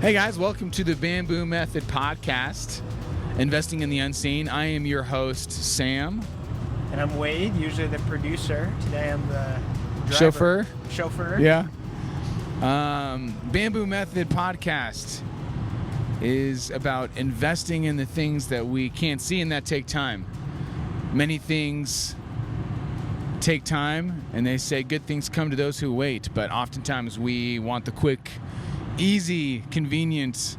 Hey guys, welcome to the Bamboo Method Podcast, Investing in the Unseen. I am your host, Sam. And I'm Wade, usually the producer. Today I'm the driver. Chauffeur. Yeah. Bamboo Method Podcast is about investing in the things that we can't see and that take time. Many things take time, and they say good things come to those who wait, but oftentimes we want the quick, easy, convenient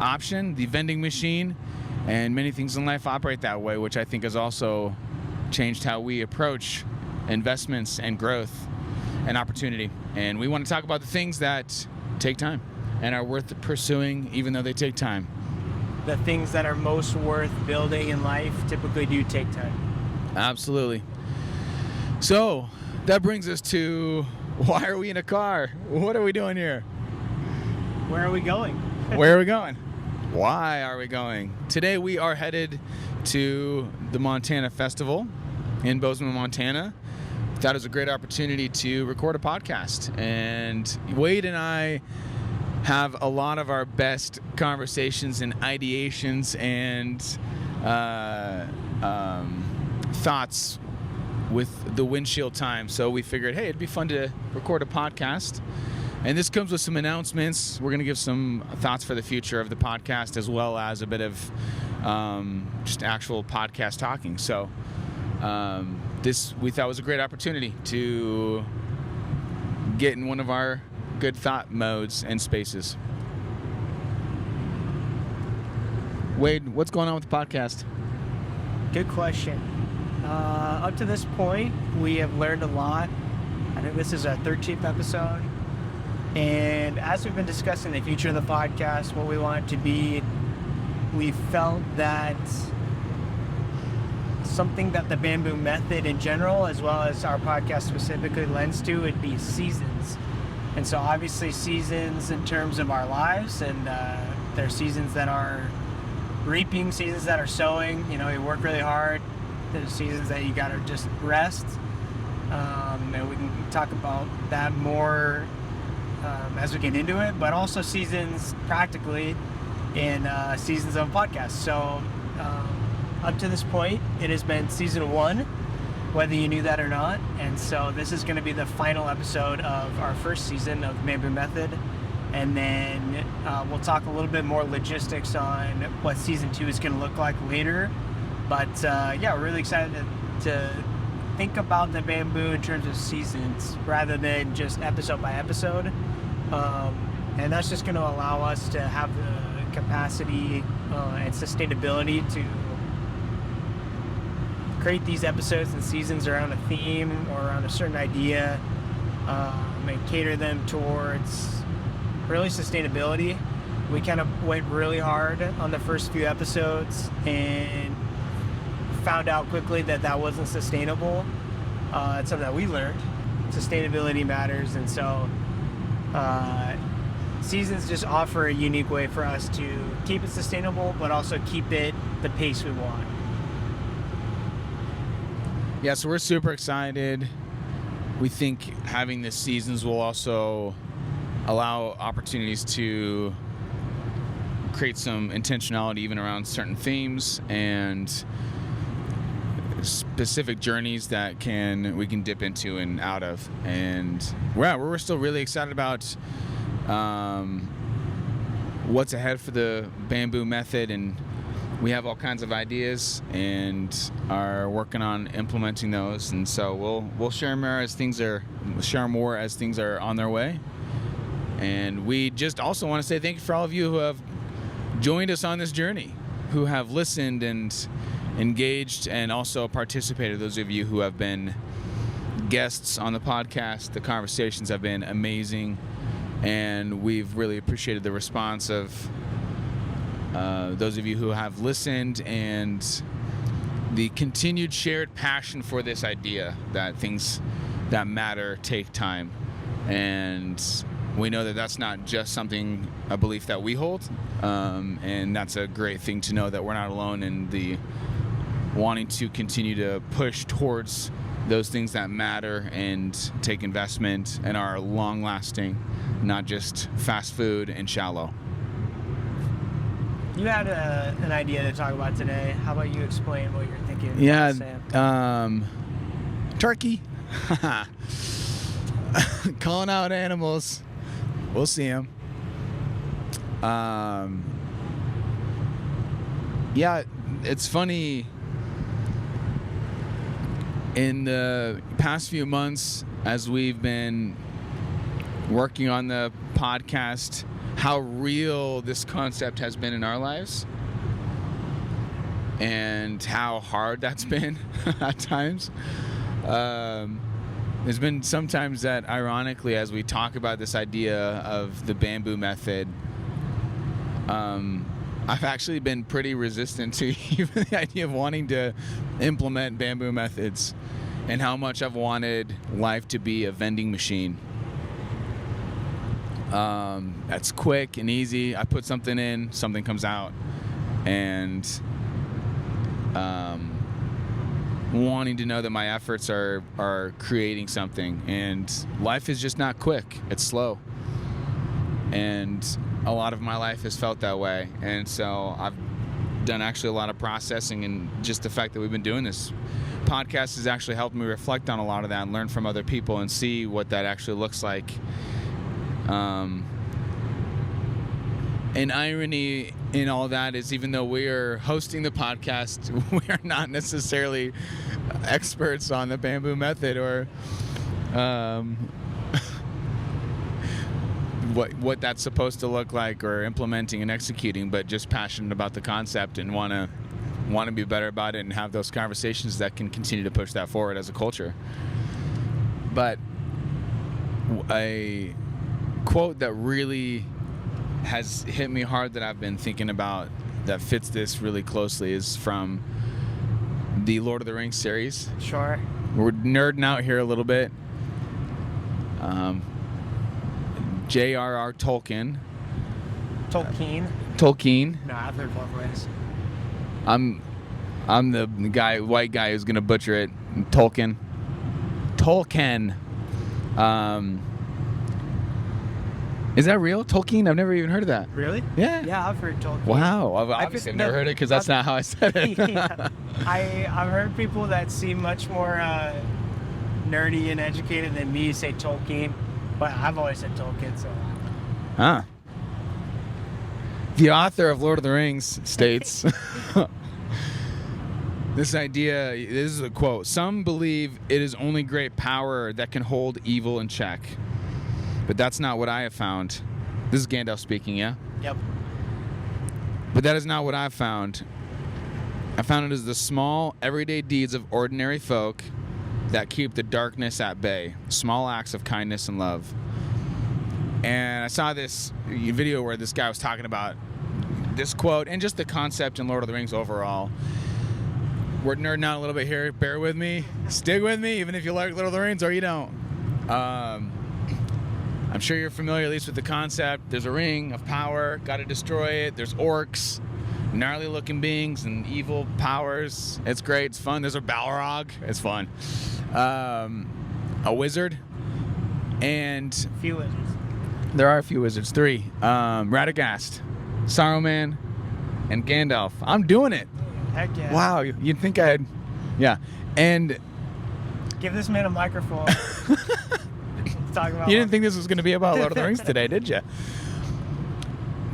option, the vending machine, and many things in life operate that way, which I think has also changed how we approach investments and growth and opportunity. And we want to talk about the things that take time and are worth pursuing even though they take time. The things that are most worth building in life typically do take time. Absolutely. So that brings us to, why are we in a car? What are we doing here? Where are we going? Where are we going? Why are we going? Today we are headed to the Montana Festival in Bozeman, Montana. That was a great opportunity to record a podcast. And Wade and I have a lot of our best conversations and ideations and thoughts with the windshield time. So we figured, hey, it'd be fun to record a podcast. And this comes with some announcements. We're going to give some thoughts for the future of the podcast, as well as a bit of just actual podcast talking. So this we thought was a great opportunity to get in one of our good thought modes and spaces. Wade, what's going on with the podcast? Good question. Up to this point, we have learned a lot. I think this is our 13th episode. And as we've been discussing the future of the podcast, what we want it to be, we felt that something that the Bamboo Method in general, as well as our podcast specifically, lends to would be seasons. And so obviously seasons in terms of our lives, and there are seasons that are reaping, seasons that are sowing. You know, you work really hard. There's seasons that you gotta just rest. And we can talk about that more as we get into it, but also seasons practically in seasons of podcasts. So up to this point, it has been season 1, whether you knew that or not. And so this is going to be the final episode of our first season of Bamboo Method. And then we'll talk a little bit more logistics on what season 2 is going to look like later. But yeah, we're really excited to think about the Bamboo in terms of seasons rather than just episode by episode. And that's just going to allow us to have the capacity and sustainability to create these episodes and seasons around a theme or around a certain idea, and cater them towards really sustainability. We kind of went really hard on the first few episodes and found out quickly that that wasn't sustainable. It's something that we learned. Sustainability matters, and so seasons just offer a unique way for us to keep it sustainable, but also keep it the pace we want. Yeah, so we're super excited. We think having the seasons will also allow opportunities to create some intentionality even around certain themes and specific journeys that we can dip into and out of. And we're still really excited about what's ahead for the Bamboo Method, and we have all kinds of ideas and are working on implementing those. And so we'll share more as things are on their way. And we just also want to say thank you for all of you who have joined us on this journey, who have listened and engaged and also participated. Those of you who have been guests on the podcast, the conversations have been amazing, and we've really appreciated the response of those of you who have listened and the continued shared passion for this idea that things that matter take time. And we know that that's not just a belief that we hold, and that's a great thing to know, that we're not alone in the wanting to continue to push towards those things that matter and take investment and are long lasting, not just fast food and shallow. You had an idea to talk about today. How about you explain what you're thinking? Yeah, Sam? turkey. Calling out animals. We'll see them. Yeah, it's funny. In the past few months, as we've been working on the podcast, how real this concept has been in our lives and how hard that's been at times. There's been sometimes that, ironically, as we talk about this idea of the bamboo method, I've actually been pretty resistant to even the idea of wanting to implement bamboo methods, and how much I've wanted life to be a vending machine. That's quick and easy. I put something in, something comes out, and wanting to know that my efforts are creating something. And life is just not quick. It's slow. And a lot of my life has felt that way. And so I've done actually a lot of processing, and just the fact that we've been doing this podcast has actually helped me reflect on a lot of that and learn from other people and see what that actually looks like. And irony in all that is, even though we are hosting the podcast, we are not necessarily experts on the bamboo method or what that's supposed to look like or implementing and executing, but just passionate about the concept and want to be better about it and have those conversations that can continue to push that forward as a culture. But a quote that really has hit me hard that I've been thinking about that fits this really closely is from the Lord of the Rings series. Sure. We're nerding out here a little bit. J.R.R. Tolkien. Tolkien. No, I've heard both ways. I'm the white guy who's gonna butcher it. Tolkien. Is that real? Tolkien? I've never even heard of that. Really? Yeah. Yeah, I've heard Tolkien. Wow. I've never heard it because that's not how I said it. Yeah. I've heard people that seem much more nerdy and educated than me say Tolkien, but I've always said Tolkien, so. Huh. The author of Lord of the Rings states, this is a quote, "Some believe it is only great power that can hold evil in check. But that's not what I have found." This is Gandalf speaking, yeah? Yep. "But that is not what I've found. I found it is the small, everyday deeds of ordinary folk that keep the darkness at bay. Small acts of kindness and love." And I saw this video where this guy was talking about this quote and just the concept in Lord of the Rings overall. We're nerding out a little bit here. Bear with me. Stick with me, even if you like Lord of the Rings or you don't. I'm sure you're familiar at least with the concept. There's a ring of power, got to destroy it. There's orcs, gnarly looking beings and evil powers. It's great, it's fun. There's a Balrog, it's fun. A wizard, and A few wizards. there are a few wizards, 3. Radagast, Saruman, and Gandalf. I'm doing it. Heck yeah. Wow, you'd think I'd, yeah. And Give this man a microphone. Talk about you didn't think this was going to be about Lord of the Rings today, did you?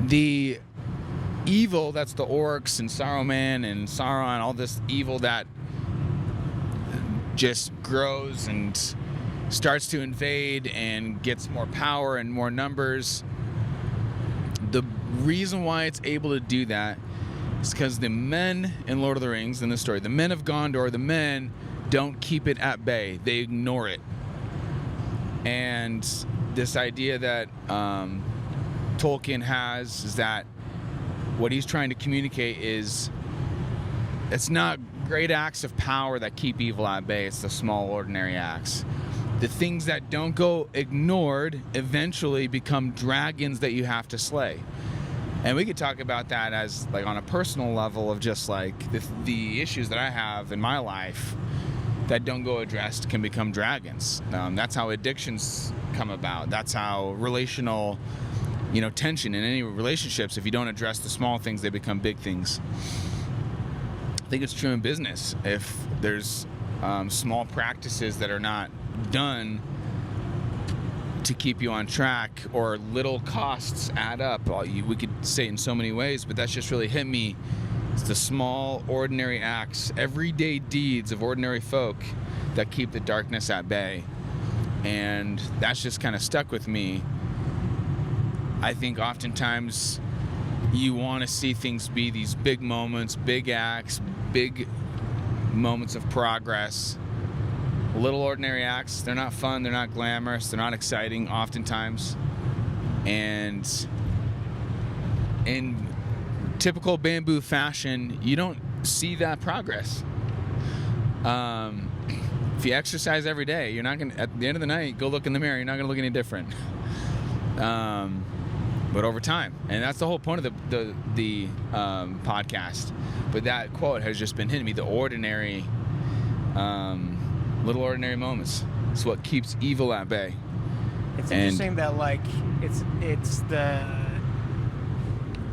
The evil that's the orcs and Saruman and Sauron, all this evil that just grows and starts to invade and gets more power and more numbers. The reason why it's able to do that is because the men in Lord of the Rings, in the story, the men of Gondor, the men don't keep it at bay. They ignore it. And this idea that Tolkien has is that what he's trying to communicate is it's not great acts of power that keep evil at bay. It's the small, ordinary acts. The things that don't go ignored eventually become dragons that you have to slay. And we could talk about that as like on a personal level of just like the issues that I have in my life that don't go addressed can become dragons. That's how addictions come about. That's how relational tension in any relationships. If you don't address the small things, they become big things. I think it's true in business. If there's small practices that are not done to keep you on track, or little costs add up. We could say it in so many ways, but that's just really hit me. It's the small, ordinary acts, everyday deeds of ordinary folk that keep the darkness at bay. And that's just kind of stuck with me. I think oftentimes you want to see things be these big moments, big acts, big moments of progress. Little ordinary acts, they're not fun, they're not glamorous, they're not exciting oftentimes. And in typical Bamboo fashion, you don't see that progress. If you exercise every day, you're not gonna, at the end of the night, go look in the mirror, you're not gonna look any different. But over time, and that's the whole point of the podcast. But that quote has just been hitting me. The ordinary, little ordinary moments. It's what keeps evil at bay. It's interesting that it's the,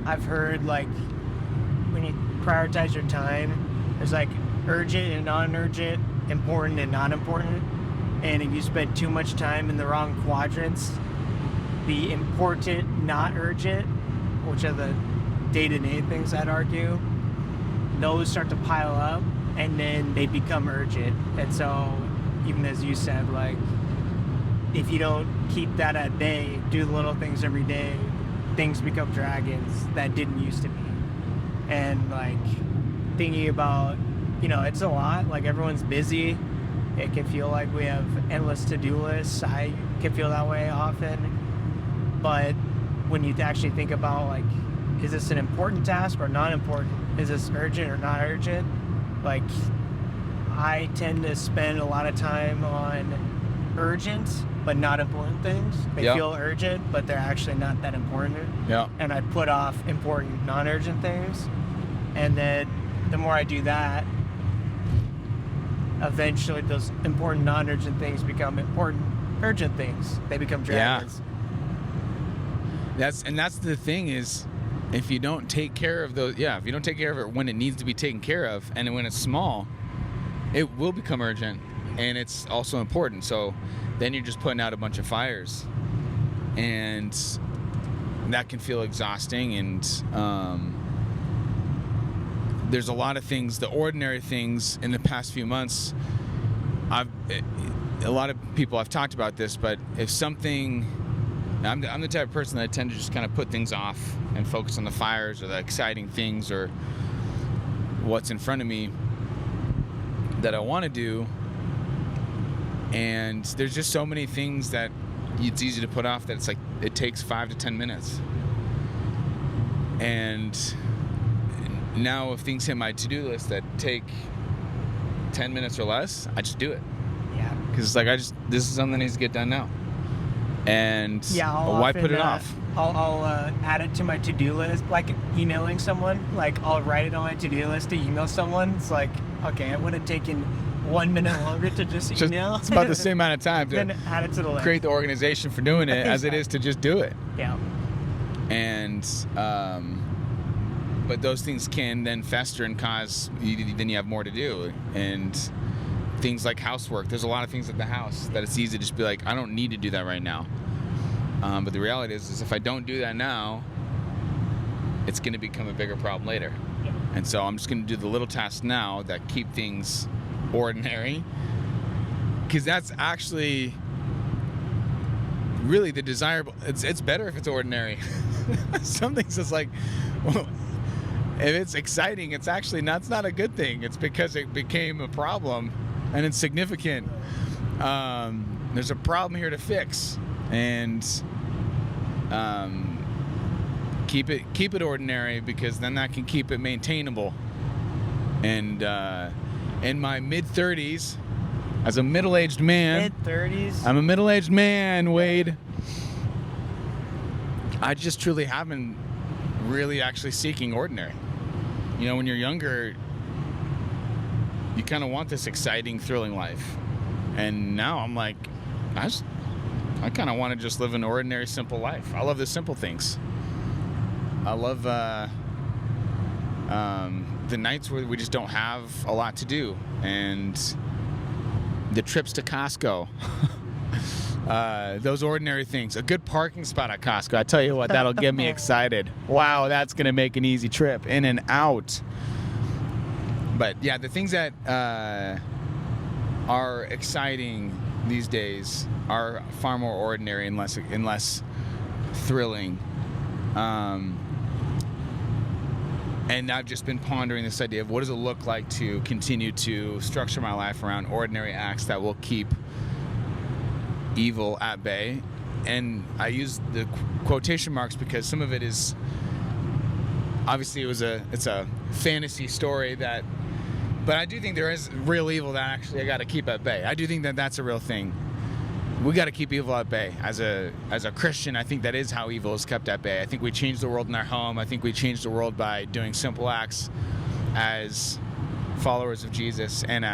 I've heard when you prioritize your time, there's urgent and non-urgent, important and non-important, and if you spend too much time in the wrong quadrants, the important, not urgent, which are the day-to-day things, I'd argue, those start to pile up, and then they become urgent. And so, even as you said, if you don't keep that at bay, do the little things every day, things become dragons that didn't used to be. And thinking about, it's a lot. Everyone's busy. It can feel like we have endless to-do lists. I can feel that way often. But when you actually think about is this an important task or not important? Is this urgent or not urgent? I tend to spend a lot of time on urgent but not important things. They feel urgent, but they're actually not that important. Yeah. And I put off important, non-urgent things. And then the more I do that, eventually those important, non-urgent things become important, urgent things. They become dragons. Yeah. That's the thing is, if you don't take care of those, if you don't take care of it when it needs to be taken care of, and when it's small, it will become urgent, and it's also important. So then you're just putting out a bunch of fires, and that can feel exhausting. And there's a lot of things, the ordinary things in the past few months. A lot of people have talked about this, but if something, I'm the type of person that I tend to just kind of put things off and focus on the fires or the exciting things or what's in front of me that I want to do. And there's just so many things that it's easy to put off that it's it takes 5 to 10 minutes. And now if things hit my to-do list that take 10 minutes or less, I just do it. Yeah. Because it's this is something that needs to get done now. And why put it off? I'll add it to my to-do list, like emailing someone. I'll write it on my to-do list to email someone. It's okay, it would have taken 1 minute longer to just email. It's about the same amount of time to then add it to the list. Create the organization for doing it as it is to just do it. Yeah. And but those things can then fester and cause then you have more to do. And things like housework, there's a lot of things at the house that it's easy to just be I don't need to do that right now. But the reality is if I don't do that now, it's going to become a bigger problem later. Yeah. And so I'm just going to do the little tasks now that keep things ordinary, because that's actually really the desirable. It's better if it's ordinary. Some things it's well, if it's exciting, it's actually that's not a good thing. It's because it became a problem and it's significant. There's a problem here to fix, and keep it ordinary, because then that can keep it maintainable. And in my mid-30s, as a middle-aged man, mid-30s, I'm a middle-aged man, Wade. I just truly haven't really actually seeking ordinary. When you're younger, you kind of want this exciting, thrilling life. And now I'm I kind of want to just live an ordinary, simple life. I love the simple things. I love the nights where we just don't have a lot to do, and the trips to Costco. Those ordinary things. A good parking spot at Costco. I tell you what, that'll get me excited. Wow, that's going to make an easy trip in and out. But yeah, the things that are exciting these days are far more ordinary and less thrilling. And I've just been pondering this idea of what does it look like to continue to structure my life around ordinary acts that will keep evil at bay. And I use the quotation marks because some of it is obviously it's a fantasy story that, but I do think there is real evil that actually I got to keep at bay. I do think that that's a real thing. We got to keep evil at bay. As a Christian, I think that is how evil is kept at bay. I think we change the world in our home. I think we change the world by doing simple acts as followers of Jesus, and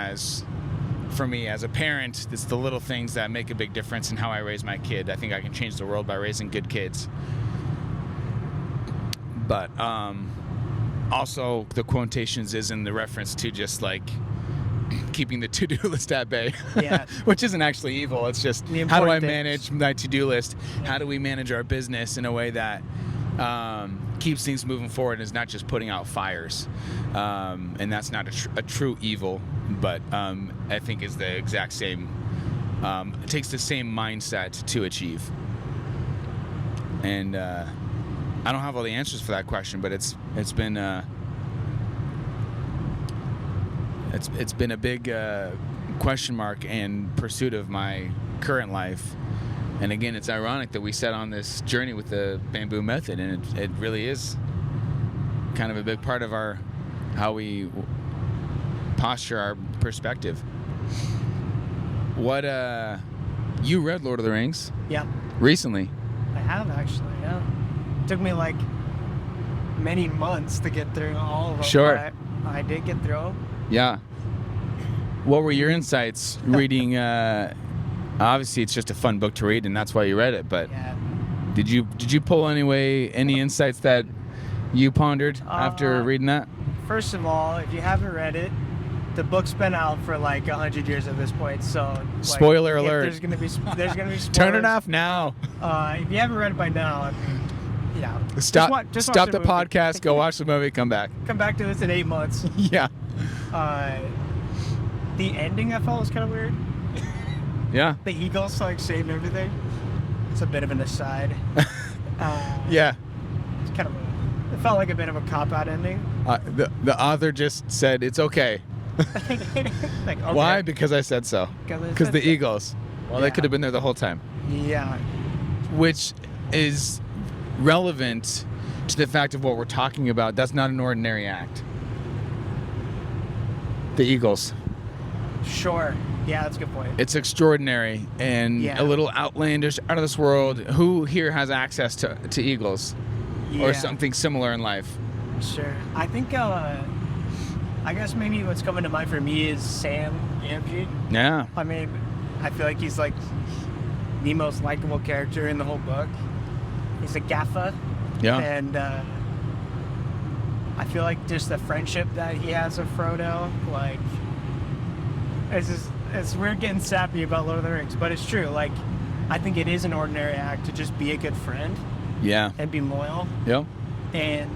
for me, as a parent, it's the little things that make a big difference in how I raise my kid. I think I can change the world by raising good kids. But also, the quotations is in the reference to just like keeping the to-do list at bay, Yeah. which isn't actually evil. It's just The how do I important manage my to-do list? How do we manage our business in a way that keeps things moving forward and is not just putting out fires? And that's not a true evil, but I think is the exact same. It takes the same mindset to achieve. And I don't have all the answers for that question, but it's been it's been a big question mark and pursuit of my current life. And again, it's ironic that we set on this journey with the Bamboo Method, and it really is kind of a big part of how we posture our perspective. What you read Lord of the Rings Yeah, recently? I have actually. Yeah, it took me like many months to get through all of them. Sure. But I did get through. Yeah. What were your insights reading? Obviously, it's just a fun book to read, and that's why you read it. But Yeah. did you pull any insights that you pondered after reading that? First of all, if you haven't read it, the book's been out for like 100 years at this point. So like, Spoiler if alert. There's gonna be spoilers. Turn it off now. If you haven't read it by now, I mean, yeah. Stop. Just Stop watch the movie. podcast. Go watch the movie. Come back. Come back to this in 8 months. Yeah. The ending I felt was kind of weird. Yeah. The Eagles like saved everything. It's a bit of an aside. Yeah. It's kind of it felt like a bit of a cop-out ending. The author just said it's okay. Like, okay. Why? Because I said so. Because the Eagles. Well, they Yeah. could have been there the whole time. Yeah. Which is relevant to the fact of what we're talking about. That's not an ordinary act. The Eagles. Sure. Yeah, that's a good point. It's extraordinary and Yeah. a little outlandish, out of this world. Who here has access to Eagles Yeah. or something similar in life? Sure. I think, I guess maybe what's coming to mind for me is Sam Gamgee. Yeah. I mean, I feel like he's like the most likable character in the whole book. He's a Gaffa. Yeah. And I feel like just the friendship that he has with Frodo, like, it's weird getting sappy about Lord of the Rings, but it's true. Like, I think it is an ordinary act to just be a good friend Yeah. and be loyal. Yeah. And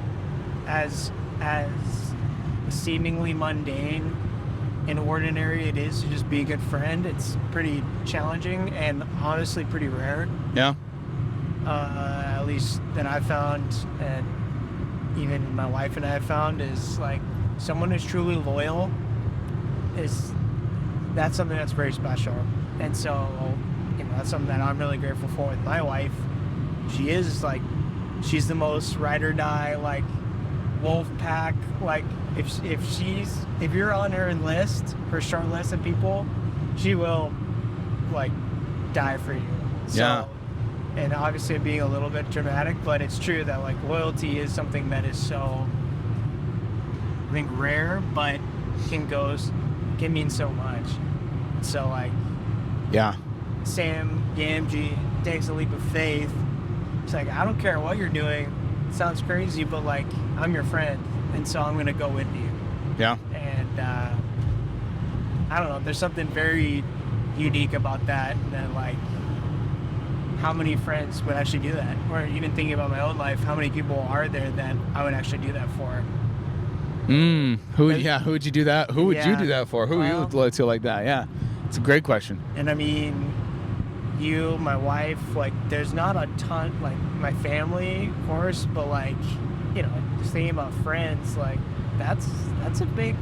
as seemingly mundane and ordinary it is to just be a good friend, it's pretty challenging and honestly pretty rare. Yeah. At least that I've found, and even my wife and I have found, is like someone who's truly loyal that's something that's very special. And so, that's something that I'm really grateful for with my wife. She's the most ride or die, like wolf pack. Like if you're on her list, her short list of people, she will like die for you. So, Yeah. And obviously I'm being a little bit dramatic, but it's true that like loyalty is something that is so, I think, rare, but can mean so much. So like Yeah. Sam Gamgee takes a leap of faith. It's like, I don't care what you're doing. It sounds crazy, but like, I'm your friend, and so I'm gonna go with you. Yeah. And I don't know. There's something very unique about that. That like, how many friends would actually do that? Or even thinking about my own life, how many people are there that I would actually do that for? Who would you do that? Who would you Yeah. do that for? Who you would look to like that? Yeah. It's a great question. And I mean, you, my wife, like, there's not a ton, like, my family, of course, but like, you know, just thinking about friends, like, that's a big,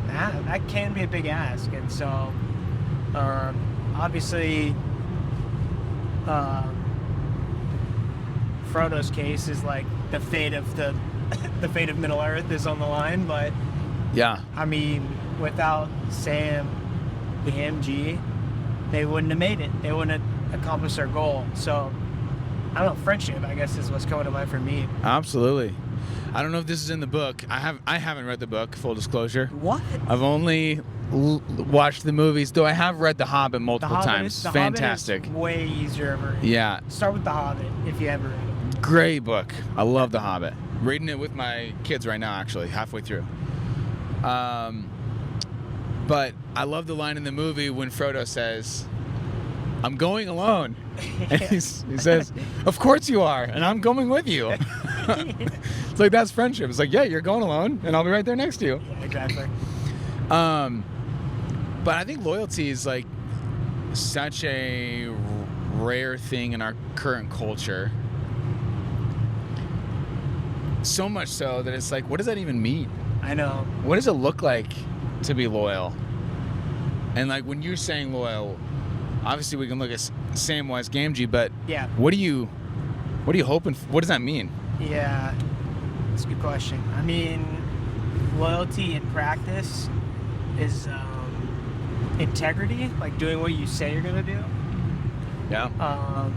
that can be a big ask. And so, obviously, Frodo's case is like the fate of the fate of Middle Earth is on the line, but Yeah. I mean, without Sam, the MG, they wouldn't have made it. They wouldn't have accomplished their goal. So, I don't know, friendship, I guess, is what's coming to mind for me. Absolutely. I don't know if this is in the book. I haven't read the book, full disclosure. What? I've only watched the movies, though I have read The Hobbit multiple times. The Fantastic. Hobbit is way easier of a read. Yeah. Start with The Hobbit if you haven't read it. Great book. I love The Hobbit. Reading it with my kids right now, actually, halfway through. But I love the line in the movie when Frodo says, "I'm going alone." And he says, "Of course you are, and I'm going with you." It's like, that's friendship. It's like, yeah, you're going alone, and I'll be right there next to you. Yeah, exactly. But I think loyalty is like such a rare thing in our current culture. So much so that it's like, what does that even mean? I know. What does it look like to be loyal? And like, when you're saying loyal, obviously we can look at Samwise Gamgee, but Yeah. what are you hoping for? What does that mean? Yeah. That's a good question. I mean, loyalty in practice is integrity, like doing what you say you're going to do. Yeah.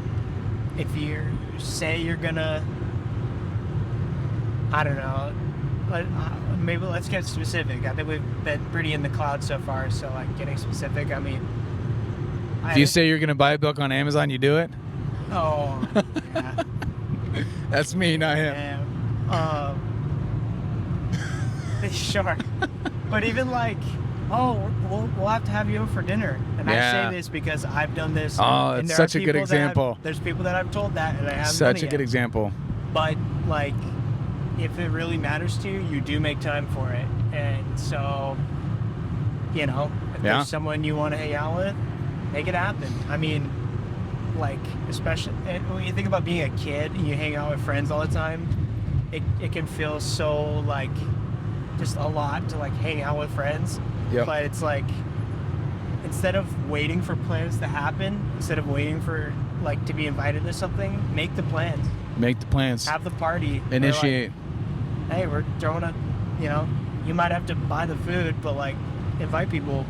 If you say you're gonna, I don't know, maybe let's get specific. I think we've been pretty in the cloud so far, so like getting specific, I mean, If you say you're going to buy a book on Amazon, you do it? oh, yeah, That's me, not him. yeah, sure, but even like, oh, we'll have to have you over for dinner, and Yeah. I say this because I've done this. Oh, and it's there such are a good people that example. there's people that I've told that, and I haven't done Such it a yet. good example. But like, if it really matters to you, you do make time for it. And so, you know, if Yeah. there's someone you want to hang out with, make it happen. I mean, like, especially when you think about being a kid and you hang out with friends all the time, it can feel so like just a lot to like hang out with friends. Yep. But it's like, instead of waiting for plans to happen, instead of waiting for like to be invited to something, make the plans. Make the plans. Have the party. Or, Initiate. like, hey, we're throwing a, you know, you might have to buy the food, but like invite people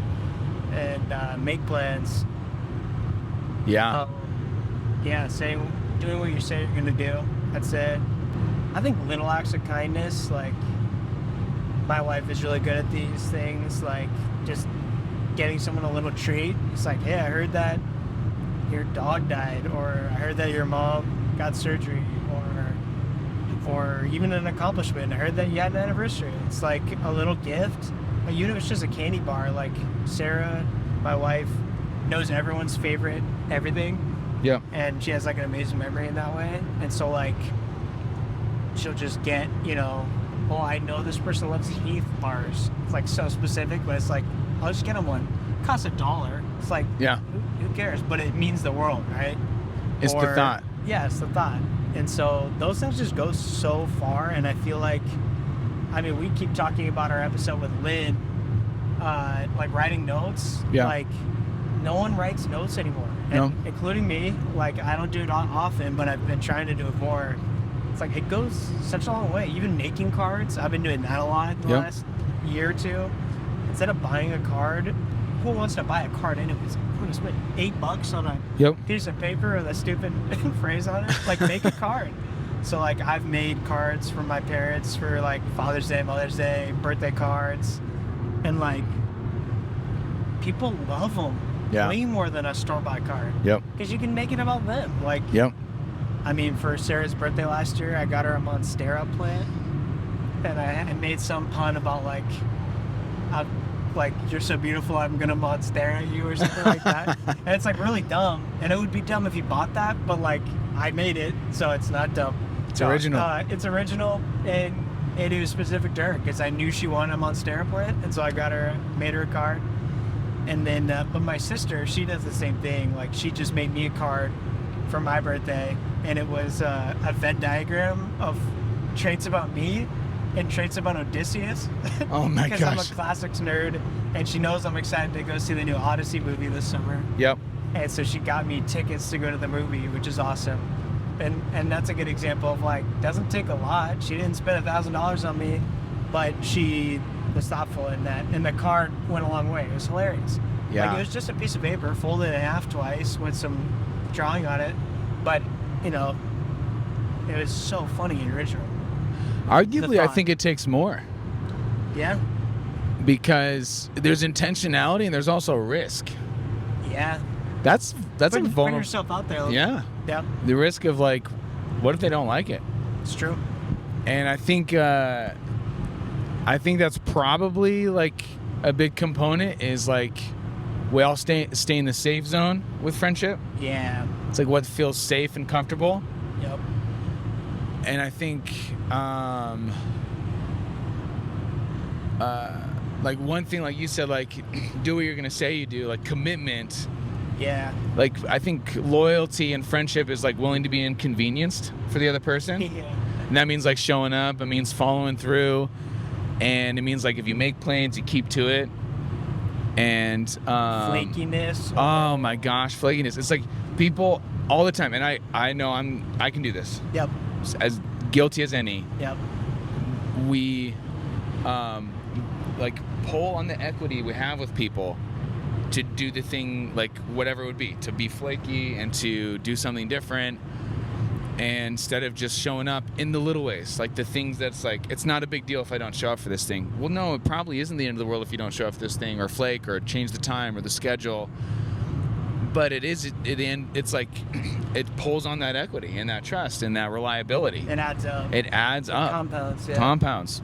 and make plans. Yeah. Yeah, doing what you say you're gonna do. That's it. I think little acts of kindness, like my wife is really good at these things, like just getting someone a little treat. It's like, hey, I heard that your dog died, or I heard that your mom got surgery, or even an accomplishment. I heard that you had an anniversary. It's like a little gift. Like, even if it's just a candy bar, like Sarah, my wife, knows everyone's favorite everything, Yeah. and she has like an amazing memory in that way. And so like, she'll just get, you know, oh, I know this person loves Heath bars. It's like so specific, but it's like, I'll just get them one. It costs $1. It's like, Yeah. who cares? But it means the world, right? It's the thought. Yeah, it's the thought. And so those things just go so far. And I feel like, I mean, we keep talking about our episode with Lynn, like writing notes. Yeah. Like, no one writes notes anymore. No. Including me. Like, I don't do it often, but I've been trying to do it more. It's like, it goes such a long way. Even making cards, I've been doing that a lot the Yep. last year or two. Instead of buying a card, who wants to buy a card anyways? I'm gonna spend $8 on a Yep. piece of paper with a stupid phrase on it. Like, make a card. So like, I've made cards for my parents for like Father's Day, Mother's Day, birthday cards, and like, people love them. Yeah. way more than a store-bought card. Yep. Because you can make it about them. Like, Yep. I mean, for Sarah's birthday last year, I got her a Monstera plant, and I made some pun about like you're so beautiful, I'm gonna Monstera you or something like that. And it's like really dumb, and it would be dumb if you bought that, but like I made it, so it's not dumb. It's original. It's original, and it was specific to her because I knew she wanted a Monstera plant, and so I made her a card. And then, but my sister, she does the same thing. Like she just made me a card for my birthday, and it was a Venn diagram of traits about me and traits about Odysseus. Oh my Because I'm a gosh. classics nerd, and she knows I'm excited to go see the new Odyssey movie this summer. Yep. And so she got me tickets to go to the movie, which is awesome. And that's a good example of like, doesn't take a lot. She didn't spend $1,000 on me, but she was thoughtful in that. And the card went a long way. It was hilarious. Yeah. Like it was just a piece of paper folded in half twice with some drawing on it. But, you know, it was so funny and original. Arguably, I thought. think it takes more Yeah? because there's intentionality and there's also risk. Yeah. That's a Put vulnerable. yourself out there. Yeah. Yeah. The risk of like, what if they don't like it? It's true. And I think that's probably like a big component is like we all stay in the safe zone with friendship. Yeah. It's like what feels safe and comfortable. Yep. And I think like one thing, like you said, like do what you're gonna say you do, like commitment. Yeah. Like I think loyalty and friendship is like willing to be inconvenienced for the other person. Yeah. And that means like showing up, it means following through, and it means like if you make plans, you keep to it. And Flakiness. oh my gosh, flakiness. It's like people all the time, and I know I can do this. Yep. As guilty as any. Yep. We like pull on the equity we have with people to do the thing, like whatever it would be, to be flaky and to do something different, and instead of just showing up in the little ways, like the things that's like, it's not a big deal if I don't show up for this thing. Well, no, it probably isn't the end of the world if you don't show up for this thing, or flake, or change the time or the schedule. But it is, it's like it pulls on that equity and that trust and that reliability. It adds up. It adds up. Compounds. Yeah. Compounds.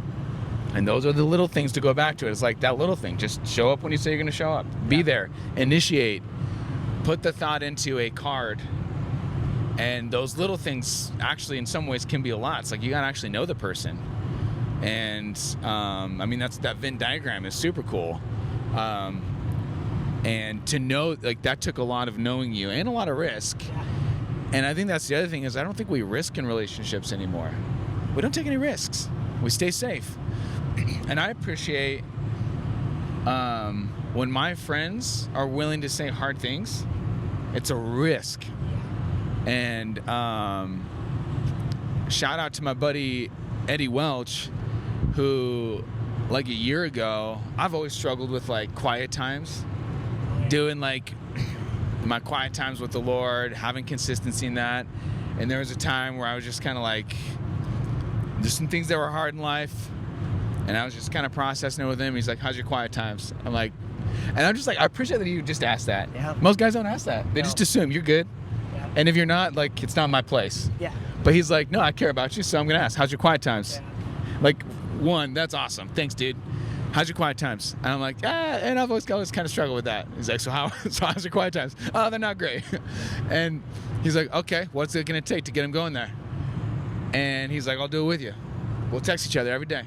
And those are the little things to go back to. It's like that little thing. Just show up when you say you're going to show up. Be there. Initiate. Put the thought into a card. And those little things actually in some ways can be a lot. It's like you got to actually know the person. And I mean, that Venn diagram is super cool. And to know, like, that took a lot of knowing you and a lot of risk. And I think that's the other thing is I don't think we risk in relationships anymore. We don't take any risks. We stay safe. And I appreciate when my friends are willing to say hard things. It's a risk. And shout out to my buddy Eddie Welch, who like a year ago, I've always struggled with like quiet times, doing like my quiet times with the Lord, having consistency in that. And there was a time where I was just kind of like, there's some things that were hard in life, and I was just kind of processing it with him. He's like, how's your quiet times? I'm like, and I'm just like, I appreciate that you just asked that. Yeah. Most guys don't ask that. They No. just assume you're good. Yeah. And if you're not, like, it's not my place. Yeah. But he's like, no, I care about you, so I'm going to ask, how's your quiet times? Yeah. Like, one, that's awesome. Thanks, dude. How's your quiet times? And I'm like, and I've always kind of struggled with that. He's like, so how's your quiet times? Oh, they're not great. And he's like, okay, what's it going to take to get him going there? And he's like, I'll do it with you. We'll text each other every day.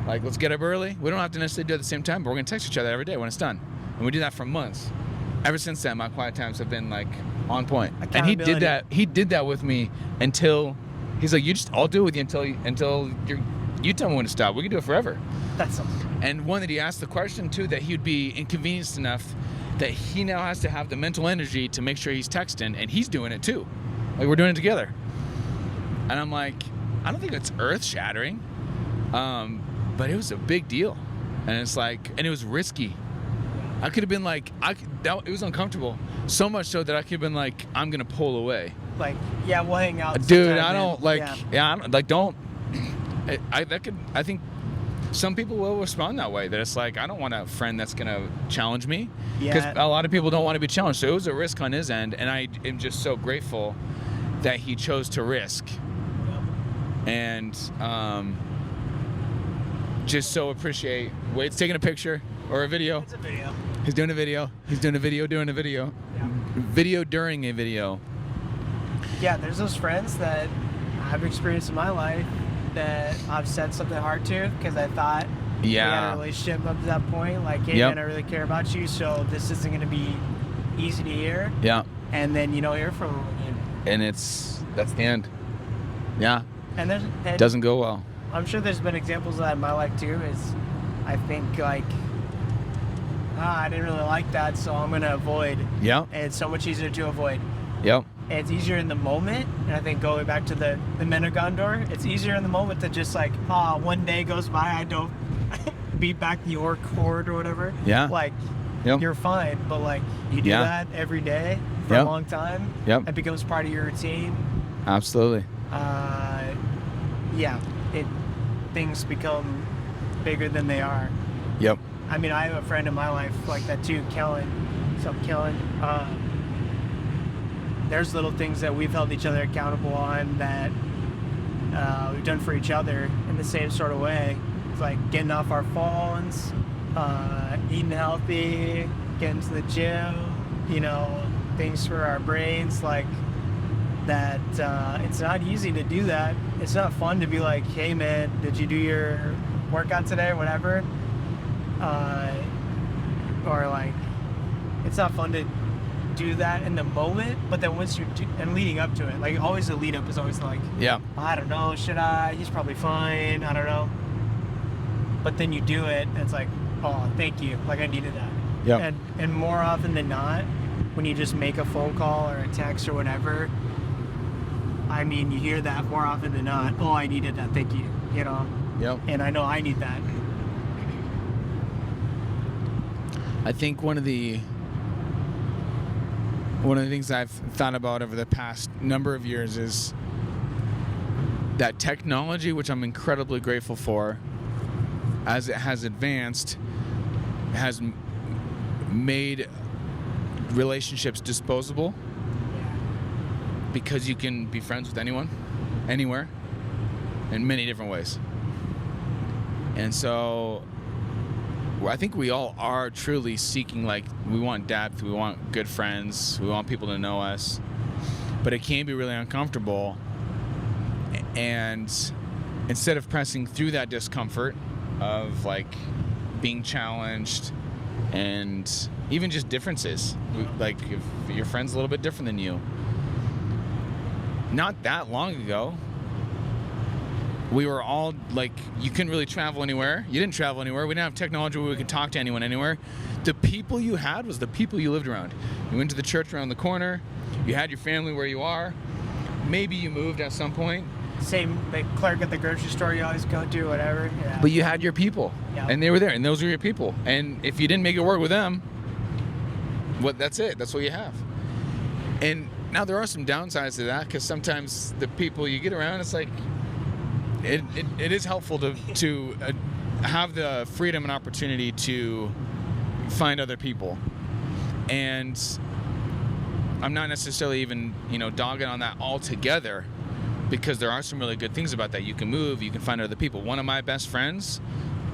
Like, let's get up early. We don't have to necessarily do it at the same time, but we're going to text each other every day when it's done. And we do that for months. Ever since then, my quiet times have been, like, on point. And he did that with me until, he's like, I'll do it with you until you tell me when to stop. We can do it forever. That's something. And one that he asked the question, too, that he would be inconvenienced enough that he now has to have the mental energy to make sure he's texting, and he's doing it, too. Like, we're doing it together. And I'm like, I don't think it's earth-shattering, but it was a big deal. And it's like, and it was risky. I could have been like, it was uncomfortable. So much so that I could have been like, I'm going to pull away. Like, yeah, we'll hang out. Dude, sometime, I don't, man. like, I don't, like, don't, I think some people will respond that way, that it's like, I don't want a friend that's going to challenge me, because Yeah. a lot of people don't want to be challenged. So it was a risk on his end, and I am just so grateful that he chose to risk. And just so appreciate Wade's taking a picture or a video. It's a video. He's doing a video. He's doing a video doing a video. Yeah. Video during a video. Yeah, there's those friends that I've experienced in my life that I've said something hard to because I thought we had Yeah. a relationship up to that point. Like, hey, Yep. man, I really care about you, so this isn't going to be easy to hear. Yeah. And then you don't hear from them again. And that's the end. Yeah. And there's, and Doesn't go well. I'm sure there's been examples of that in my life too. Is I think like, I didn't really like that, so I'm gonna avoid. Yep. And it's so much easier to avoid. Yep. And it's easier in the moment. And I think going back to the men of Gondor, it's easier in the moment to just like, one day goes by, I don't beat back the orc horde or whatever. Yeah. Like, Yep. you're fine, but like you do Yeah. that every day for Yep. a long time. Yep. It becomes part of your routine. Absolutely. Yeah, things become bigger than they are. Yep. I mean, I have a friend in my life like that too, Kellen. What's up, Kellen? There's little things that we've held each other accountable on that we've done for each other in the same sort of way. It's like getting off our phones, eating healthy, getting to the gym, things for our brains, like that. It's not easy to do that. It's not fun to be like, hey man, did you do your workout today or whatever? Or like, it's not fun to do that in the moment, but then once you're and leading up to it, like always the lead up is always like, Yeah. I don't know, should I? He's probably fine, I don't know. But then you do it, and it's like, oh, thank you, like I needed that. Yeah. And more often than not, when you just make a phone call or a text or whatever, I mean, you hear that more often than not. Oh, I needed that, thank you, Yep. and I know I need that. I think one of the things I've thought about over the past number of years is that technology, which I'm incredibly grateful for, as it has advanced, has made relationships disposable, because you can be friends with anyone, anywhere, in many different ways. And so I think we all are truly seeking, like, we want depth, we want good friends, we want people to know us, but it can be really uncomfortable. And instead of pressing through that discomfort of like being challenged and even just differences, like if your friend's a little bit different than you, not that long ago, we were all like, you couldn't really travel anywhere. You didn't travel anywhere. We didn't have technology where we could talk to anyone anywhere. The people you had was the people you lived around. You went to the church around the corner. You had your family where you are. Maybe you moved at some point. Same, the clerk at the grocery store you always go to, whatever. Yeah. But you had your people, Yeah. and they were there, and those were your people. And if you didn't make it work with them, that's it. That's what you have. And now there are some downsides to that, because sometimes the people you get around, it's like, it is helpful to have the freedom and opportunity to find other people. And I'm not necessarily even, dogging on that altogether, because there are some really good things about that. You can move, you can find other people. One of my best friends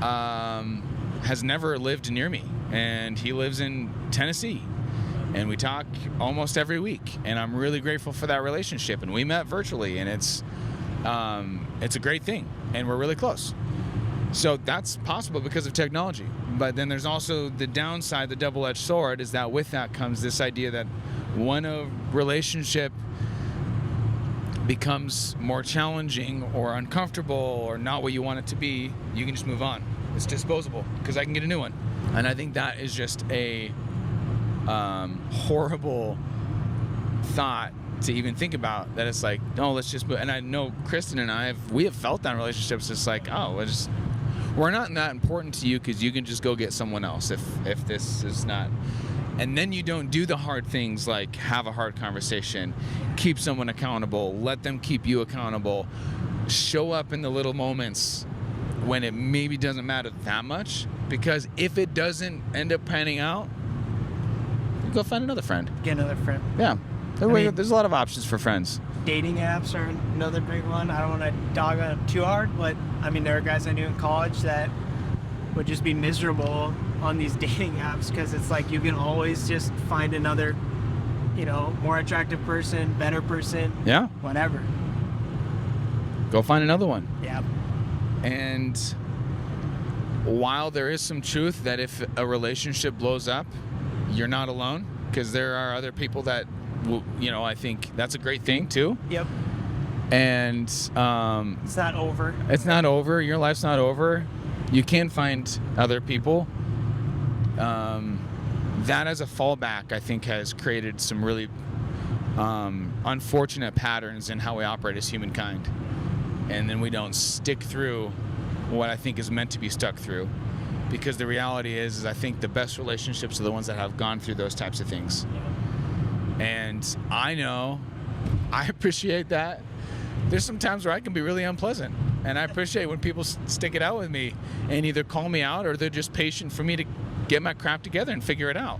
has never lived near me, and he lives in Tennessee, and we talk almost every week, and I'm really grateful for that relationship. And we met virtually, and it's a great thing, and we're really close. So that's possible because of technology. But then there's also the downside, the double-edged sword, is that with that comes this idea that when a relationship becomes more challenging or uncomfortable or not what you want it to be, you can just move on. It's disposable because I can get a new one. And I think that is just a horrible thought to even think about, that it's like, no, let's just move. And I know Kristen and we have felt that in relationships. It's like, oh, we're not that important to you because you can just go get someone else if this is not. And then you don't do the hard things, like have a hard conversation, keep someone accountable, let them keep you accountable, show up in the little moments when it maybe doesn't matter that much, because if it doesn't end up panning out, you go find another friend. Get another friend. Yeah. There's a lot of options for friends. Dating apps are another big one. I don't want to dog on them too hard, but I mean, there are guys I knew in college that would just be miserable on these dating apps because it's like you can always just find another, more attractive person, better person. Yeah. Whatever. Go find another one. Yeah. And while there is some truth that if a relationship blows up, you're not alone, because there are other people that I think that's a great thing too. Yep. And it's not over. It's not over. Your life's not over. You can find other people. That as a fallback, I think, has created some really unfortunate patterns in how we operate as humankind. And then we don't stick through what I think is meant to be stuck through. Because the reality is I think the best relationships are the ones that have gone through those types of things. Yeah. And I appreciate that. There's some times where I can be really unpleasant, and I appreciate when people stick it out with me and either call me out or they're just patient for me to get my crap together and figure it out.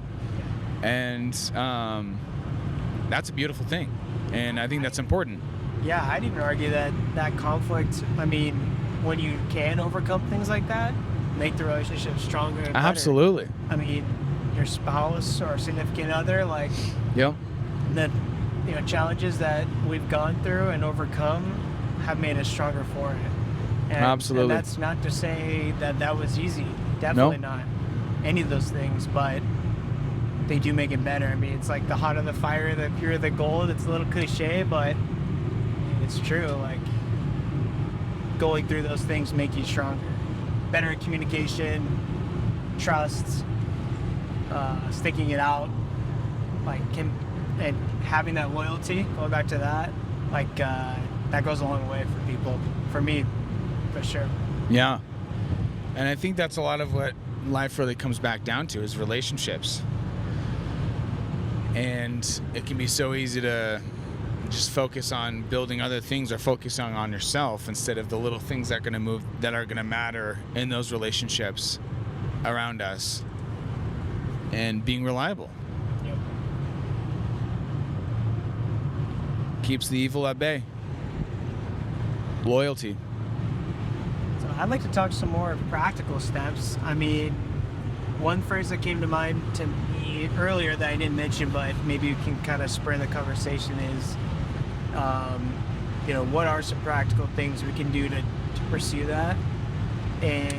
And that's a beautiful thing, and I think that's important. Yeah, I'd even argue that conflict, I mean, when you can overcome things like that, make the relationship stronger and better. Absolutely. I mean, your spouse or significant other, like, Yep. the challenges that we've gone through and overcome have made us stronger for it. And, Absolutely. And that's not to say that was easy. Definitely not any of those things, but they do make it better. I mean, it's like the hotter the fire, the purer the gold. It's a little cliche, but it's true. Like, going through those things make you stronger. Better communication, trust, sticking it out, and having that loyalty, going back to that, that goes a long way for people. For me, for sure. Yeah. And I think that's a lot of what life really comes back down to is relationships. And it can be so easy to just focus on building other things or focusing on yourself instead of the little things that are going to matter in those relationships around us, and being reliable. Yep. Keeps the evil at bay. Loyalty. So I'd like to talk some more practical steps. I mean, one phrase that came to mind to me earlier that I didn't mention, but maybe you can kind of spur the conversation is, what are some practical things we can do to pursue that? And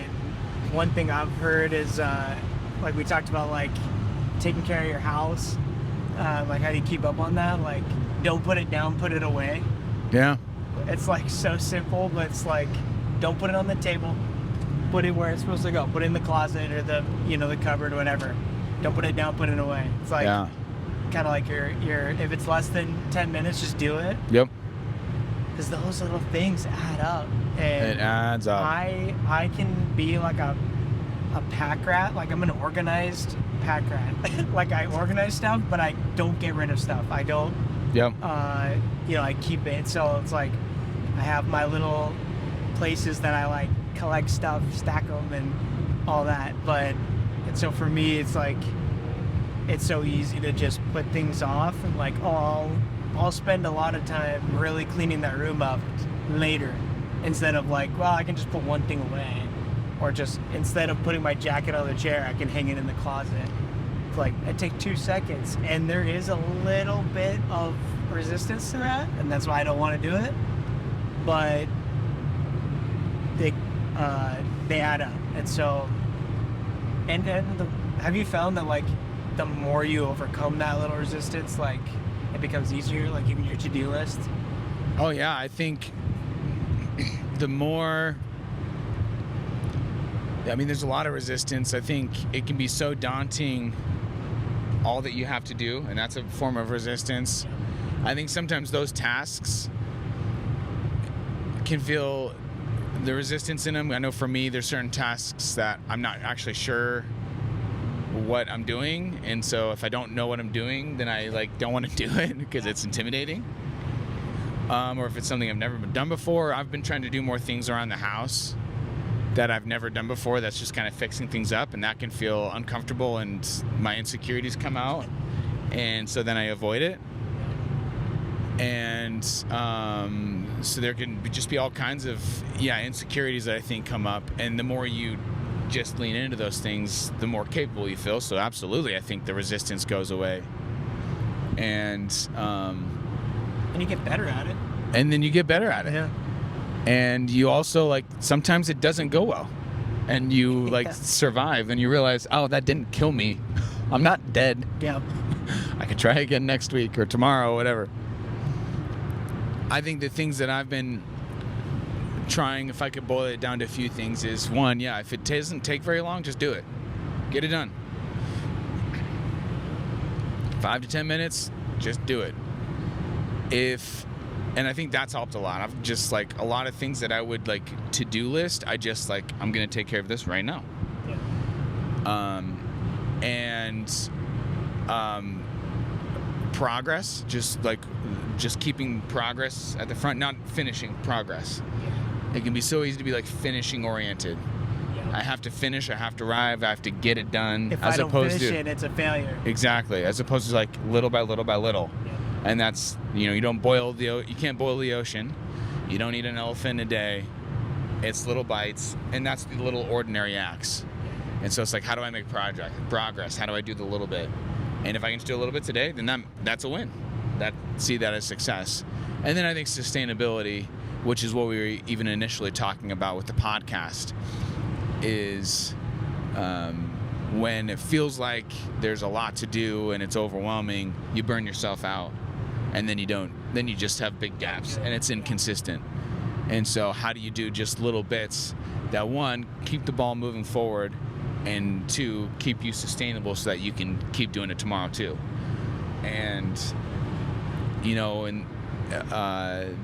one thing I've heard is, like we talked about, like taking care of your house. Like, how do you keep up on that? Like, don't put it down, put it away. Yeah. It's like so simple, but it's like, don't put it on the table. Put it where it's supposed to go. Put it in the closet or the cupboard or whatever. Don't put it down, put it away. It's like, kind of like your if it's less than 10 minutes, just do it. Yep. Because those little things add up. And it adds up. I can be like a pack rat. Like, I'm an organized pack rat. Like, I organize stuff, but I don't get rid of stuff. I don't. Yep. I keep it. So it's like I have my little places that I like collect stuff, stack them, and all that. And so for me, it's like it's so easy to just put things off, and like, I'll spend a lot of time really cleaning that room up later, instead of like, well, I can just put one thing away, or just instead of putting my jacket on the chair, I can hang it in the closet. It's like, I take 2 seconds, and there is a little bit of resistance to that, and that's why I don't want to do it. But they add up, and so have you found that, like, the more you overcome that little resistance, like, it becomes easier, like even your to-do list? Oh yeah, I think the more, there's a lot of resistance. I think it can be so daunting, all that you have to do, and that's a form of resistance. I think sometimes those tasks can feel the resistance in them. I know for me, there's certain tasks that I'm not actually sure what I'm doing, and so if I don't know what I'm doing, then I don't want to do it because it's intimidating. Or if it's something I've never done before. I've been trying to do more things around the house, that I've never done before that's just kind of fixing things up, and that can feel uncomfortable and my insecurities come out, and so then I avoid it. And so there can just be all kinds of insecurities that I think come up, and the more you just lean into those things, the more capable you feel. So absolutely, I think the resistance goes away, and you get better at it. And then you get better at it. Yeah. And you also, like, sometimes it doesn't go well, and you like survive, and you realize, oh, that didn't kill me. I'm not dead. Yeah. I could try again next week or tomorrow, whatever. I think the things that I've been trying, if I could boil it down to a few things, is one, if it doesn't take very long, just do it. Get it done. 5 to 10 minutes, just do it. And I think that's helped a lot. I've just, like, a lot of things that I would, like, to-do list, I just, like, I'm going to take care of this right now. Yeah. Progress, just keeping progress at the front, not finishing progress. Yeah. It can be so easy to be, like, finishing oriented. Yeah. I have to finish, I have to arrive, I have to get it done. If I don't finish it, it's a failure. Exactly, as opposed to, like, little by little by little. Yeah. And that's, you can't boil the ocean. You don't eat an elephant a day. It's little bites, and that's the little ordinary acts. And so it's like, how do I make progress? How do I do the little bit? And if I can just do a little bit today, then that's a win. See that as success. And then I think sustainability, which is what we were even initially talking about with the podcast, is when it feels like there's a lot to do and it's overwhelming, you burn yourself out, and then you just have big gaps, and it's inconsistent. And so how do you do just little bits that, one, keep the ball moving forward, and two, keep you sustainable so that you can keep doing it tomorrow too. And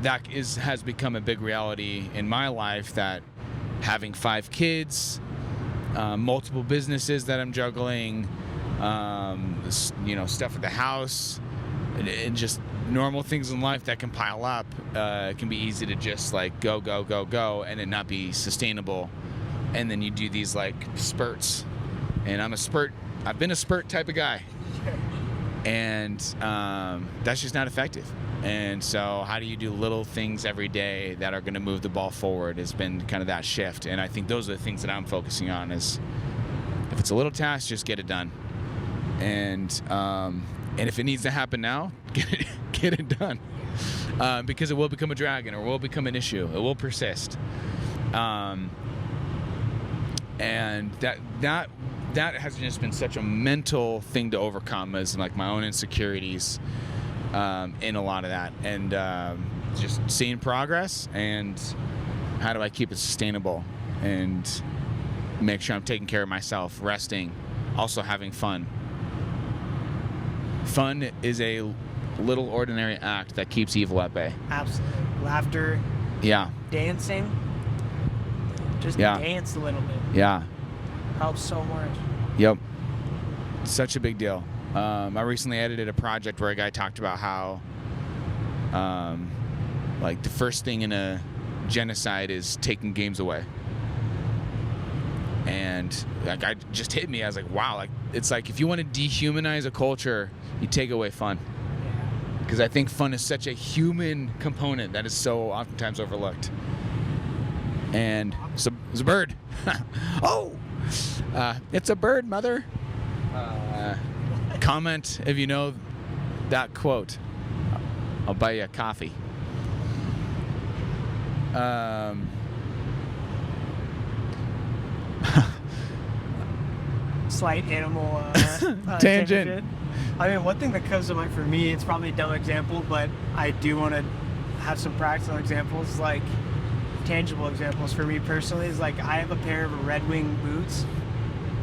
that has become a big reality in my life, that having 5 kids, multiple businesses that I'm juggling, stuff at the house, and just normal things in life that can pile up, it can be easy to just, like, go, and it not be sustainable. And then you do these, like, spurts. And I've been a spurt type of guy. And that's just not effective. And so how do you do little things every day that are going to move the ball forward has been kind of that shift. And I think those are the things that I'm focusing on, is if it's a little task, just get it done. And if it needs to happen now, get it done. Because it will become a dragon, or will become an issue. It will persist. And that has just been such a mental thing to overcome, as, like, my own insecurities in a lot of that, and just seeing progress, and how do I keep it sustainable, and make sure I'm taking care of myself, resting, also having fun. Fun is a little ordinary act that keeps evil at bay. Absolutely. Laughter. Yeah. Dancing. Just dance a little bit. Yeah. Helps so much. Yep. Such a big deal. I recently edited a project where a guy talked about how, like, the first thing in a genocide is taking games away. And that guy just hit me. I was like, wow, like, it's like, if you want to dehumanize a culture, you take away fun. Because I think fun is such a human component that is so oftentimes overlooked. And it's a bird. Oh! It's a bird, mother. Comment if you know that quote. I'll buy you a coffee. Slight animal tangent. I mean, one thing that comes to mind for me, it's probably a dumb example, but I do want to have some practical examples, like tangible examples for me personally. Is like, I have a pair of Red Wing boots,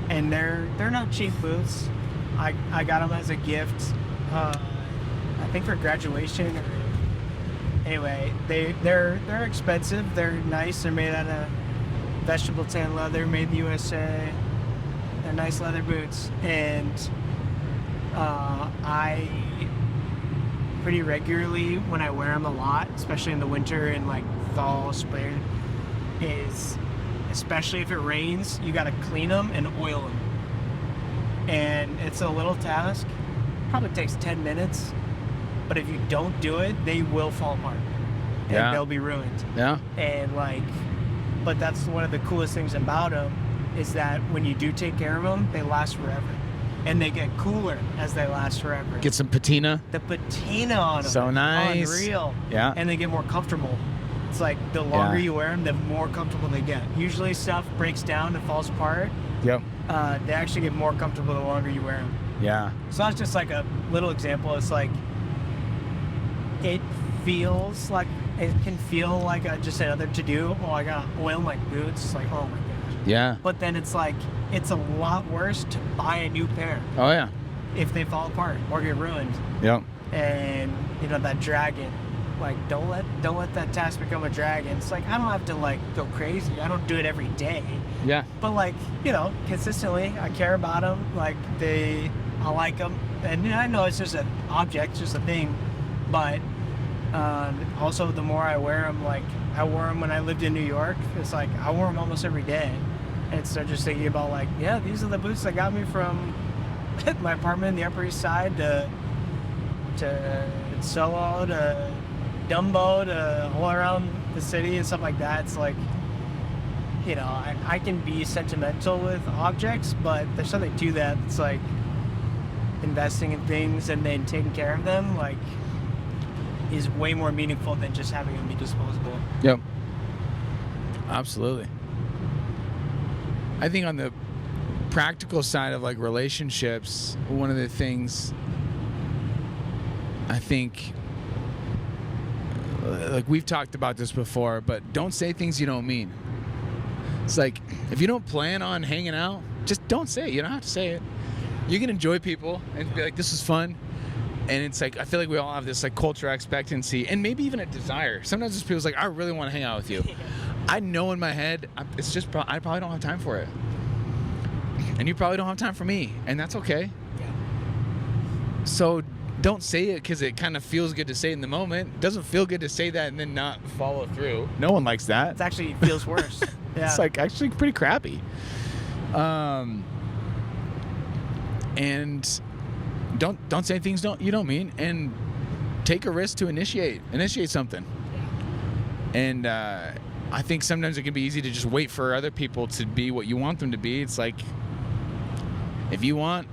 and they're not cheap boots. I got them as a gift, I think for graduation. Anyway, they're expensive. They're nice. They're made out of vegetable tan leather, made in the USA. They're nice leather boots, and I pretty regularly, when I wear them a lot, especially in the winter and like fall, spring, is especially if it rains, you got to clean them and oil them. And it's a little task. Probably takes 10 minutes. But if you don't do it, they will fall apart. And Yeah. they'll be ruined. Yeah. And but that's one of the coolest things about them is that when you do take care of them, they last forever. And they get cooler as they last forever. Get some patina. The patina on them. So nice. Unreal. Yeah. And they get more comfortable. It's like the longer Yeah. you wear them, the more comfortable they get. Usually stuff breaks down and falls apart. Yep. They actually get more comfortable the longer you wear them. Yeah. So that's just like a little example. It's like, it feels like, it can feel like just another to-do. Oh, I gotta oil my boots. It's like, oh my gosh. Yeah. But then it's like, it's a lot worse to buy a new pair Oh yeah. if they fall apart or get ruined. Yep. And that dragon, like, don't let that task become a dragon. It's like, I don't have to go crazy. I don't do it every day, Yeah. but consistently I care about them. I like them, and I know it's just an object, it's just a thing, but also the more I wear them, I wore them when I lived in New York. It's like I wore them almost every day, and so just thinking about yeah, these are the boots that got me from my apartment in the Upper East Side to Soho to Dumbo to all around the city and stuff like that. It's like, I can be sentimental with objects, but there's something to that. It's like investing in things and then taking care of them is way more meaningful than just having them be disposable. Yep. Absolutely. I think on the practical side of relationships, one of the things I think, we've talked about this before, but don't say things you don't mean. It's like, if you don't plan on hanging out, just don't say it. You don't have to say it. You can enjoy people and be like, this is fun. And it's like, I feel like we all have this cultural expectancy and maybe even a desire. Sometimes it's people's like, I really want to hang out with you. I know in my head, it's just, I probably don't have time for it. And you probably don't have time for me. And that's okay. Yeah. So don't say it because it kind of feels good to say in the moment. It doesn't feel good to say that and then not follow through. No one likes that. It actually feels worse. Yeah. It's actually pretty crappy. And don't say things you don't mean, and take a risk to initiate something. And I think sometimes it can be easy to just wait for other people to be what you want them to be. It's like, if you want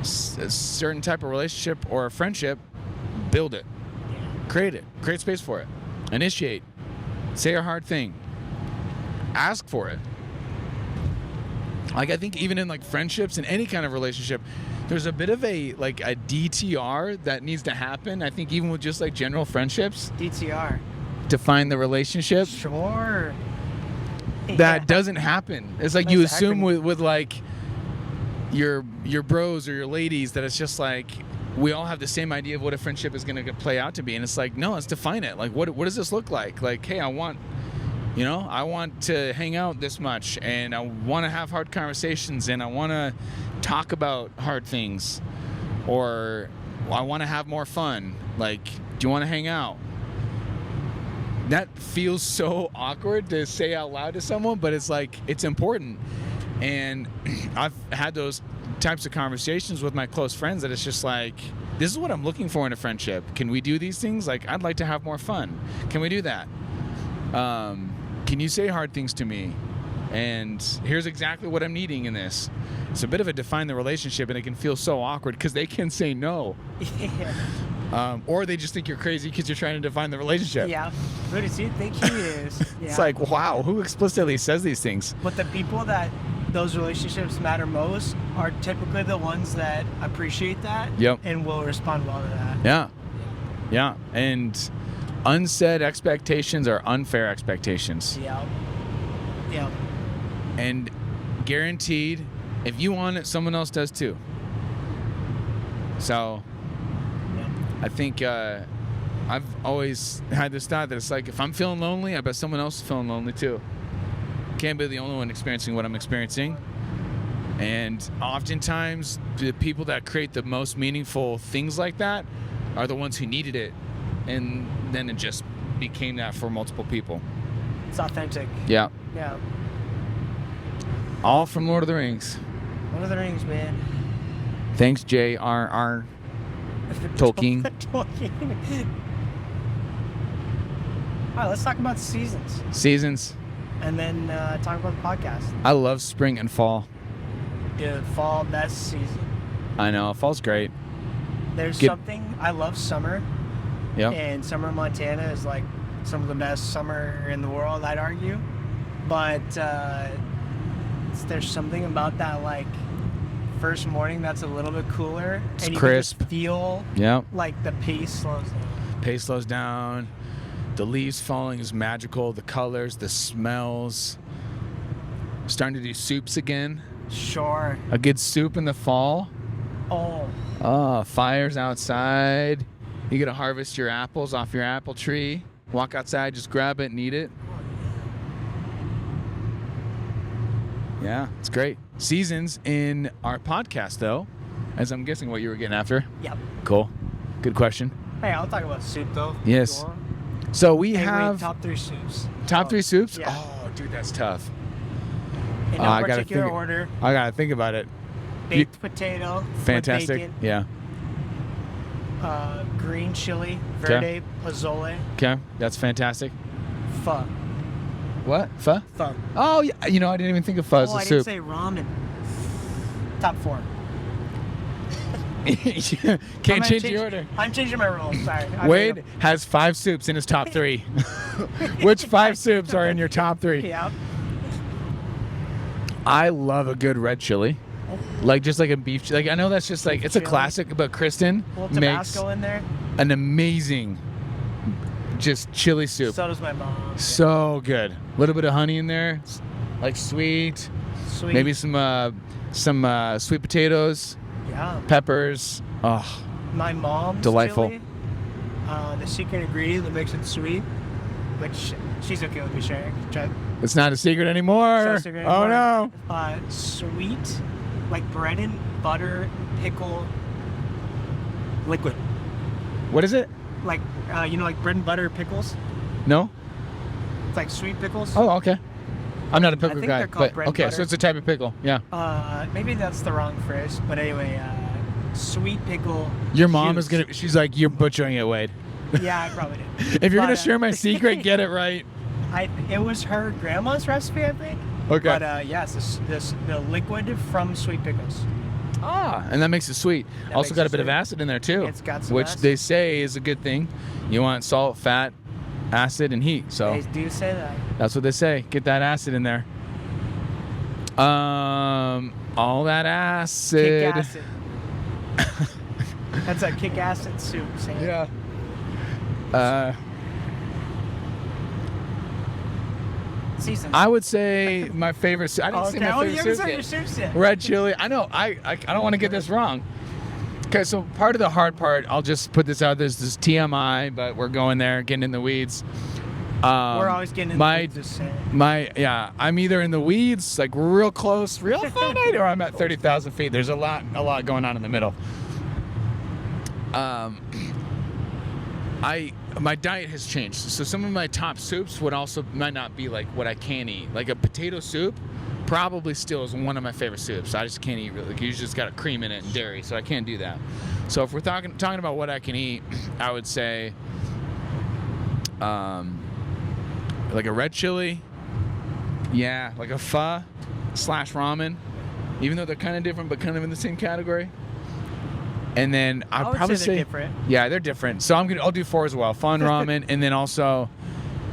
a certain type of relationship or a friendship, build it, create space for it, initiate, say a hard thing, ask for it. I think even in friendships and any kind of relationship, there's a bit of a DTR that needs to happen. I think even with just general friendships, DTR. Define the relationship. Sure. That doesn't happen. It's like you assume with your bros or your ladies that it's just we all have the same idea of what a friendship is going to play out to be, and it's no, let's define it. What does this look like? Hey, I want to hang out this much, and I want to have hard conversations, and I want to talk about hard things, or I want to have more fun. Do you want to hang out? That feels so awkward to say out loud to someone, but it's it's important. And I've had those types of conversations with my close friends that it's just this is what I'm looking for in a friendship. Can we do these things? I'd like to have more fun. Can we do that? Can you say hard things to me? And here's exactly what I'm needing in this. It's a bit of a define the relationship, and it can feel so awkward because they can say no. Yeah. Or they just think you're crazy because you're trying to define the relationship. Yeah. Who does he think he is? Yeah. It's wow, who explicitly says these things? But the people that those relationships matter most are typically the ones that appreciate that. Yep. And will respond well to that. Yeah. Yeah. And unsaid expectations are unfair expectations. Yeah. Yeah. And guaranteed, if you want it, someone else does too. So I think I've always had this thought that it's if I'm feeling lonely, I bet someone else is feeling lonely too. Can't be the only one experiencing what I'm experiencing. And oftentimes, the people that create the most meaningful things like that are the ones who needed it. And then it just became that for multiple people. It's authentic. Yeah. Yeah. All from Lord of the Rings. Lord of the Rings, man. Thanks, J.R.R. Tolkien. Tolkien. All right, let's talk about seasons. Seasons. And then talk about the podcast. I love spring and fall. Dude, fall, best season. I know. Fall's great. There's something, I love summer. Yep. And summer in Montana is like some of the best summer in the world, I'd argue. But there's something about that, like, first morning that's a little bit cooler. It's and you crisp. can just feel Yep. like the pace slows down. Pace slows down. The leaves falling is magical. The colors, the smells. Starting to do soups again. Sure. A good soup in the fall. Oh. Fires outside. You get to harvest your apples off your apple tree. Walk outside, just grab it and eat it. Yeah, it's great. Seasons in our podcast, though, as I'm guessing what you were getting after. Yep. Cool. Good question. Hey, I'll talk about soup, though. Yes. Go on. So we Hey, have wait, top 3 soups. top 3 soups. Yeah. Oh, dude, that's tough. In no I gotta particular think- order. I gotta think about it. Baked potato. Fantastic. With Yeah. bacon, green chili, verde, pozole, Okay, that's fantastic. pho. What? Pho? Pho. Oh, yeah. You know, I didn't even think of pho as Oh, a I soup. didn't say ramen. Top 4. Can't change the order. I'm changing my rules. Sorry. Wade has 5 soups in his top 3. Which 5 soups are in your top 3? Yeah. I love a good red chili. Like just like a beef like I know that's just like it's a Chili. classic, but Kristen A little makes Tabasco in there. an amazing just chili soup. So does my mom. So good. A little bit of honey in there, like sweet. Sweet. Maybe some sweet potatoes, Yeah. peppers. Oh, My mom's Delightful. chili, the secret ingredient that makes it sweet, which she's okay with me sharing. it's not a secret anymore. It's not a secret Oh anymore. no. Sweet, like bread and butter pickle liquid. What is it? Like, like bread and butter pickles. No? It's like sweet pickles. Oh, okay. I'm not a pickle think guy, they're called but bread and okay, butter. so it's a type of pickle. Yeah. Maybe that's the wrong phrase, but anyway, sweet pickle. Your mom juice. is gonna. She's like, you're butchering it, Wade. Yeah, I probably did. If you're But, gonna share my secret, get it right. It was her grandma's recipe, I think. Okay. But yes, the liquid from sweet pickles. And that makes it sweet. That Also makes got it a bit of sweet. acid in there too. It's got some which acid. they say is a good thing. You want salt, fat, acid, and heat. So They do say that. that's what they say. Get that acid in there. All that acid. Kick acid. That's a kick acid soup. Sam. Yeah. Seasons. I would say my favorite soup. I didn't say my you favorite haven't soup said yet. your soups yet. Red chili. I know. I don't want to get this wrong. Okay, so part of the hard part, I'll just put this out. There's this TMI, but we're going there, getting in the weeds. We're always getting in my the weeds, just saying. I'm either in the weeds, like real close, real finite, or I'm at 30,000 feet. There's a lot going on in the middle. My diet has changed, so some of my top soups might not be like what I can eat. Like a potato soup, probably still is one of my favorite soups. I just can't eat really. Like, usually it's got a cream in it and dairy, so I can't do that. So if we're talking about what I can eat, I would say, like a red chili, yeah, like a pho / ramen, even though they're kind of different, but kind of in the same category. And then I I'd would probably say they're different. yeah, they're different. So I'll do 4 as well. Pho and ramen, and then also,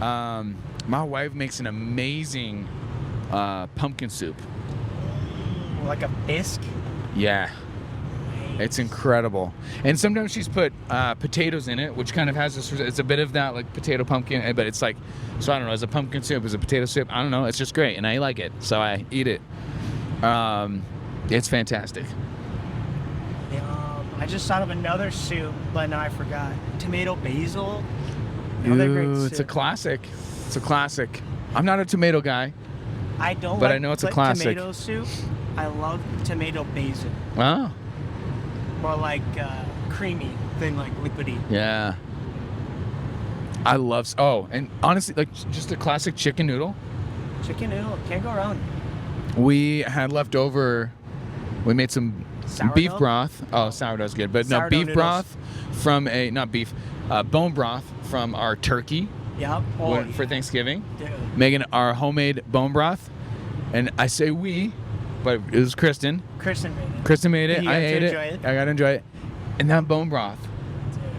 my wife makes an amazing pumpkin soup. Like a bisque. Yeah, it's incredible. And sometimes she's put potatoes in it, which kind of has this. It's a bit of that like potato pumpkin, but it's like, so I don't know. As a pumpkin soup, as a potato soup, I don't know. It's just great, and I like it, so I eat it. It's fantastic. I just thought of another soup, but now I forgot. Tomato basil. Another great Ooh, it's a soup. classic. It's a classic. I'm not a tomato guy. I don't. but like I know it's a like classic. Tomato soup. I love tomato basil. Oh, More like creamy than like liquidy. yeah. I love. Oh, and honestly, like just a classic chicken noodle. Chicken noodle can't go wrong. We had leftover. We made some Sourdough? beef broth. Oh, sourdough's good, but no, Sourdough beef noodles. broth from bone broth from our turkey Yep. Oh, for Thanksgiving. dude. Making our homemade bone broth, and I say we, but it was Kristen. Kristen made it. Kristen made it. You I got to ate it. enjoy it. I got to enjoy it. And that bone broth,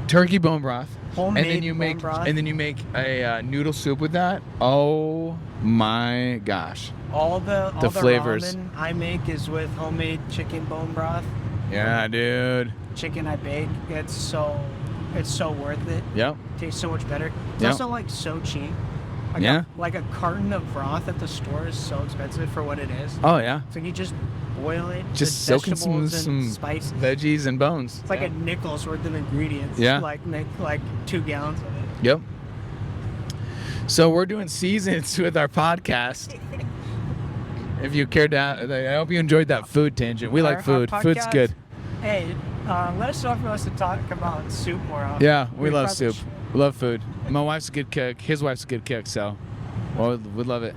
turkey bone broth, Homemade and then you bone make broth. a noodle soup with that. Oh my gosh! All the flavors. ramen I make is with homemade chicken bone broth. Yeah, dude. Chicken I bake. It's so worth it. Yep. Tastes so much better. It's Yep. also like so cheap. Yeah. Like a carton of broth at the store is so expensive for what it is. Oh yeah. So you just boil it, Just with soaking vegetables some and spices. veggies and bones. It's like Yeah. a nickel's worth of ingredients. Yeah. Like make like 2 gallons of it. Yep. So we're doing seasons with our podcast. If you cared to, I hope you enjoyed that food tangent. We like Our food. Food's podcast- good. Hey, let us know if you want us to talk about soup more often. Yeah, we love probably soup. We love food. My wife's a good cook. His wife's a good cook, so we'd love it.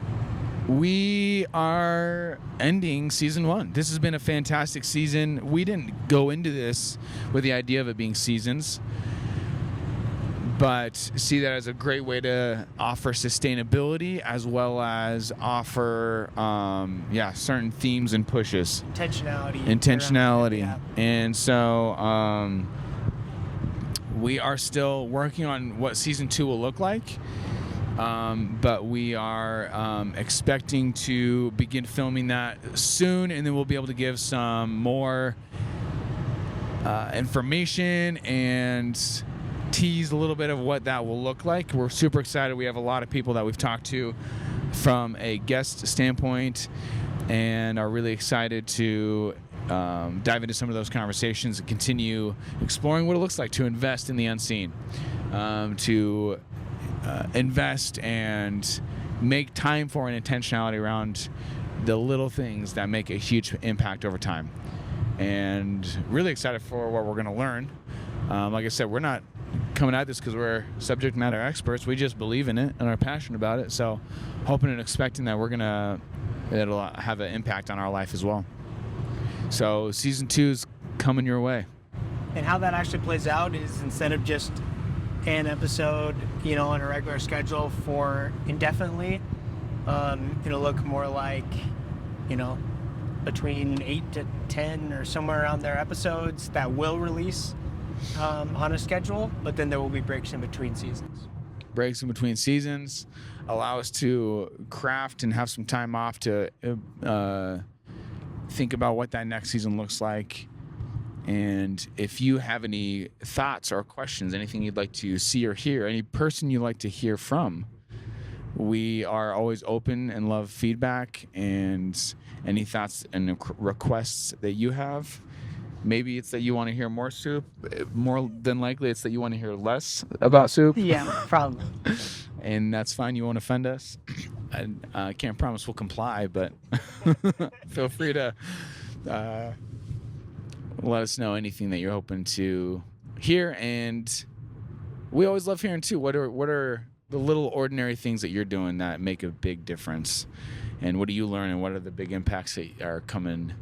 We are ending season 1. This has been a fantastic season. We didn't go into this with the idea of it being seasons, but see that as a great way to offer sustainability as well as offer, certain themes and pushes. Intentionality. Yeah. And so we are still working on what season 2 will look like. But we are expecting to begin filming that soon, and then we'll be able to give some more information and tease a little bit of what that will look like. We're super excited. We have a lot of people that we've talked to from a guest standpoint and are really excited to dive into some of those conversations and continue exploring what it looks like to invest in the unseen, to invest and make time for an intentionality around the little things that make a huge impact over time. And really excited for what we're going to learn. Like I said, we're not coming at this because we're subject matter experts. We just believe in it and are passionate about it. So hoping and expecting that it'll have an impact on our life as well. So season 2 is coming your way. And how that actually plays out is instead of just an episode, on a regular schedule for indefinitely, it'll look more like, between 8 to 10 or somewhere around there episodes that will release on a schedule, but then there will be breaks in between seasons. Breaks in between seasons allow us to craft and have some time off to think about what that next season looks like. And if you have any thoughts or questions, anything you'd like to see or hear, any person you'd like to hear from, we are always open and love feedback and any thoughts and requests that you have. Maybe it's that you want to hear more soup. More than likely, it's that you want to hear less about soup. Yeah, probably. And that's fine. You won't offend us. I can't promise we'll comply, but feel free to let us know anything that you're hoping to hear. And we always love hearing too. What are the little ordinary things that you're doing that make a big difference? And what do you learn? And what are the big impacts that are coming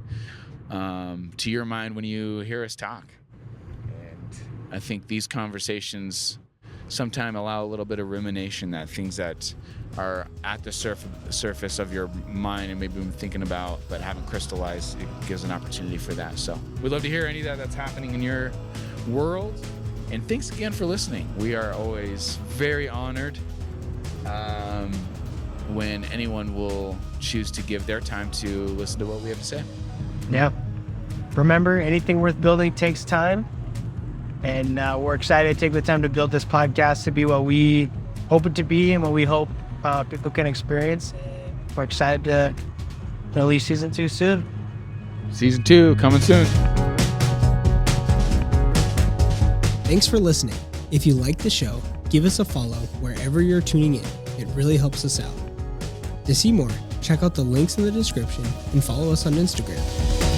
to your mind when you hear us talk? And I think these conversations sometimes allow a little bit of rumination, that things that are at the surface of your mind and maybe been thinking about but haven't crystallized, it gives an opportunity for that. So we'd love to hear any of that's happening in your world. And thanks again for listening. We are always very honored when anyone will choose to give their time to listen to what we have to say. Yeah. Remember, anything worth building takes time. And we're excited to take the time to build this podcast to be what we hope it to be and what we hope people can experience. We're excited to release season 2 soon. Season 2 coming soon. Thanks for listening. If you like the show, give us a follow wherever you're tuning in. It really helps us out. To see more, check out the links in the description and follow us on Instagram.